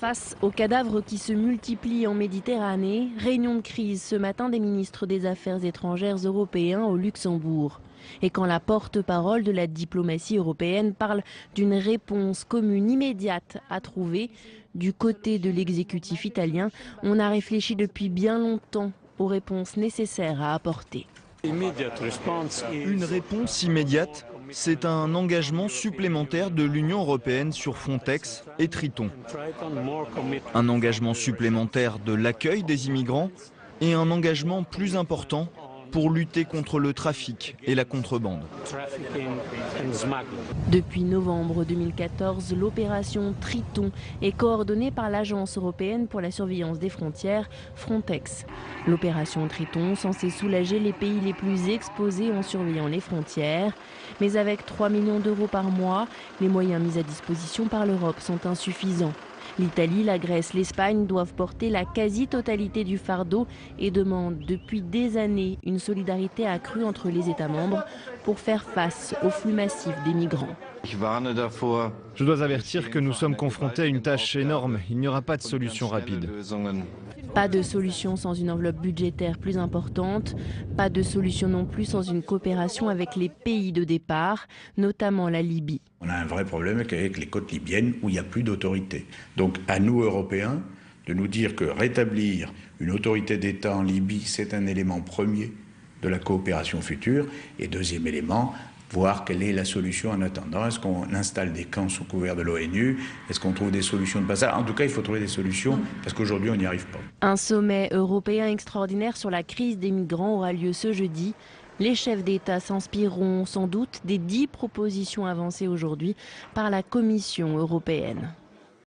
Face aux cadavres qui se multiplient en Méditerranée, réunion de crise ce matin des ministres des Affaires étrangères européens au Luxembourg. Et quand la porte-parole de la diplomatie européenne parle d'une réponse commune immédiate à trouver, du côté de l'exécutif italien, on a réfléchi depuis bien longtemps aux réponses nécessaires à apporter. Une réponse immédiate, c'est un engagement supplémentaire de l'Union européenne sur Frontex et Triton. Un engagement supplémentaire de l'accueil des immigrants et un engagement plus important pour lutter contre le trafic et la contrebande. Depuis novembre 2014, l'opération Triton est coordonnée par l'Agence européenne pour la surveillance des frontières, Frontex. L'opération Triton, censée soulager les pays les plus exposés en surveillant les frontières. Mais avec 3 millions d'euros par mois, les moyens mis à disposition par l'Europe sont insuffisants. L'Italie, la Grèce, l'Espagne doivent porter la quasi-totalité du fardeau et demandent depuis des années une solidarité accrue entre les États membres pour faire face au flux massif des migrants. Je dois avertir que nous sommes confrontés à une tâche énorme. Il n'y aura pas de solution rapide. Pas de solution sans une enveloppe budgétaire plus importante, pas de solution non plus sans une coopération avec les pays de départ, notamment la Libye. On a un vrai problème avec les côtes libyennes où il n'y a plus d'autorité. Donc à nous, Européens, de nous dire que rétablir une autorité d'État en Libye, c'est un élément premier de la coopération future. Et deuxième élément, voir quelle est la solution en attendant. Est-ce qu'on installe des camps sous couvert de l'ONU? Est-ce qu'on trouve des solutions de passage? En tout cas, il faut trouver des solutions parce qu'aujourd'hui, on n'y arrive pas. Un sommet européen extraordinaire sur la crise des migrants aura lieu ce jeudi. Les chefs d'État s'inspireront sans doute des 10 propositions avancées aujourd'hui par la Commission européenne.